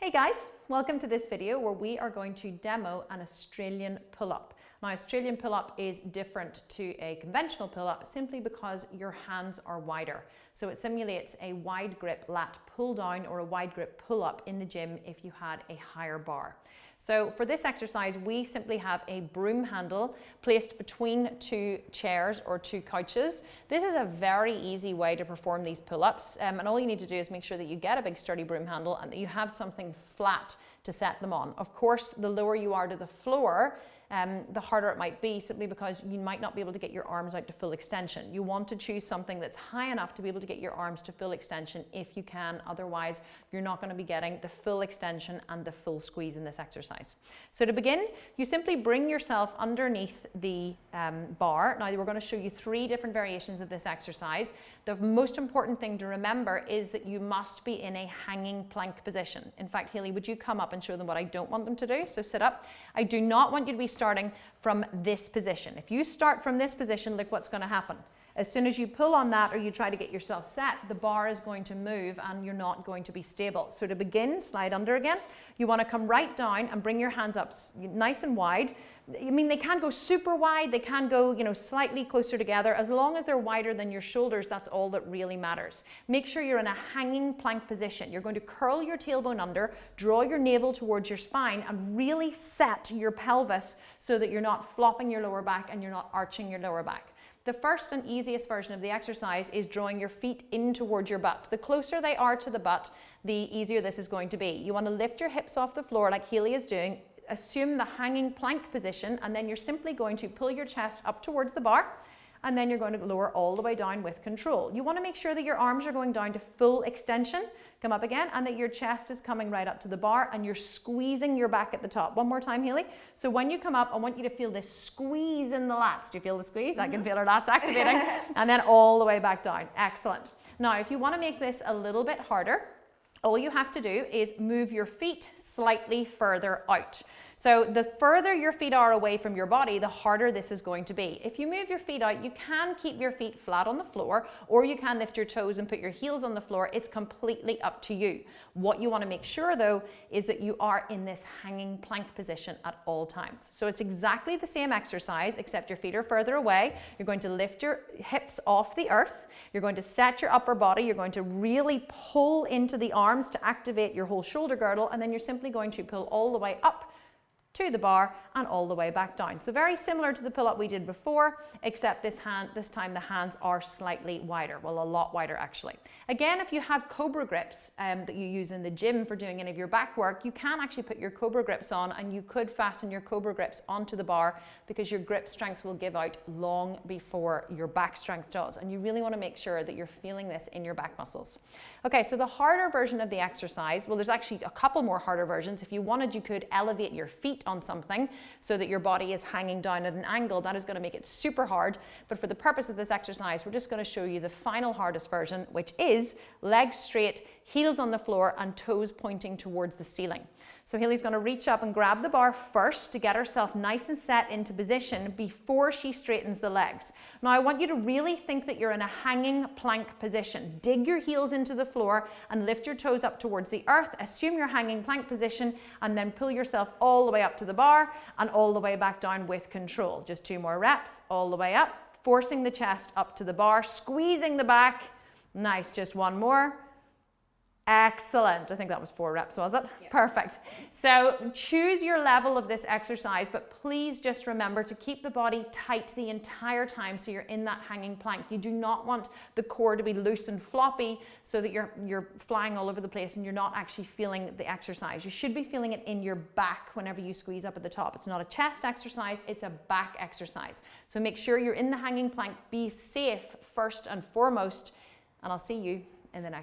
Hey guys, welcome to this video where we are going to demo an Australian pull-up. Now, Australian pull-up is different to a conventional pull-up simply because your hands are wider. So it simulates a wide grip lat pull down or a wide grip pull-up in the gym if you had a higher bar. So for this exercise, we simply have a broom handle placed between two chairs or two couches. This is a very easy way to perform these pull-ups, and all you need to do is make sure that you get a big sturdy broom handle and that you have something flat to set them on. Of course, the lower you are to the floor, the harder it might be, simply because you might not be able to get your arms out to full extension. You want to choose something that's high enough to be able to get your arms to full extension if you can. Otherwise, you're not going to be getting the full extension and the full squeeze in this exercise. So to begin, you simply bring yourself underneath the bar. Now, we're going to show you 3 different variations of this exercise. The most important thing to remember is that you must be in a hanging plank position. In fact, Hayley, would you come up and show them what I don't want them to do? So sit up. I do not want you to be starting from this position. If you start from this position, look what's going to happen. As soon as you pull on that or you try to get yourself set, the bar is going to move and you're not going to be stable. So to begin, slide under again. You want to come right down and bring your hands up nice and wide. I mean, they can go super wide, they can go, slightly closer together. As long as they're wider than your shoulders, that's all that really matters. Make sure you're in a hanging plank position. You're going to curl your tailbone under, draw your navel towards your spine, and really set your pelvis so that you're not flopping your lower back and you're not arching your lower back. The first and easiest version of the exercise is drawing your feet in towards your butt. The closer they are to the butt, the easier this is going to be. You want to lift your hips off the floor like Hayley is doing. Assume the hanging plank position, and then you're simply going to pull your chest up towards the bar, and then you're going to lower all the way down with control. You want to make sure that your arms are going down to full extension. Come up again, and that your chest is coming right up to the bar and you're squeezing your back at the top. One more time, Hayley. So when you come up, I want you to feel this squeeze in the lats. Do you feel the squeeze? I can feel our lats activating. And then all the way back down. Excellent. Now, if you want to make this a little bit harder, all you have to do is move your feet slightly further out. So the further your feet are away from your body, the harder this is going to be. If you move your feet out, you can keep your feet flat on the floor, or you can lift your toes and put your heels on the floor. It's completely up to you. What you want to make sure though is that you are in this hanging plank position at all times. So it's exactly the same exercise, except your feet are further away. You're going to lift your hips off the earth. You're going to set your upper body. You're going to really pull into the arms to activate your whole shoulder girdle, and then you're simply going to pull all the way up to the bar and all the way back down. So very similar to the pull-up we did before, except this time the hands are slightly wider. Well, a lot wider actually. Again, if you have Cobra grips that you use in the gym for doing any of your back work, you can actually put your Cobra grips on, and you could fasten your Cobra grips onto the bar because your grip strength will give out long before your back strength does. And you really want to make sure that you're feeling this in your back muscles. Okay, so the harder version of the exercise, well, there's actually a couple more harder versions. If you wanted, you could elevate your feet on something so that your body is hanging down at an angle. That is going to make it super hard, but for the purpose of this exercise, we're just going to show you the final hardest version, which is legs straight, heels on the floor, and toes pointing towards the ceiling. So Hayley's going to reach up and grab the bar first to get herself nice and set into position before she straightens the legs. Now, I want you to really think that you're in a hanging plank position. Dig your heels into the floor and lift your toes up towards the earth. Assume your hanging plank position, and then pull yourself all the way up to the bar and all the way back down with control. Just 2 more reps, all the way up, forcing the chest up to the bar, squeezing the back. Nice, just 1 more. Excellent. I think that was 4 reps, was it? Yeah. Perfect. So choose your level of this exercise, but please just remember to keep the body tight the entire time so you're in that hanging plank. You do not want the core to be loose and floppy so that you're flying all over the place and you're not actually feeling the exercise. You should be feeling it in your back whenever you squeeze up at the top. It's not a chest exercise, it's a back exercise. So make sure you're in the hanging plank. Be safe first and foremost, and I'll see you in the next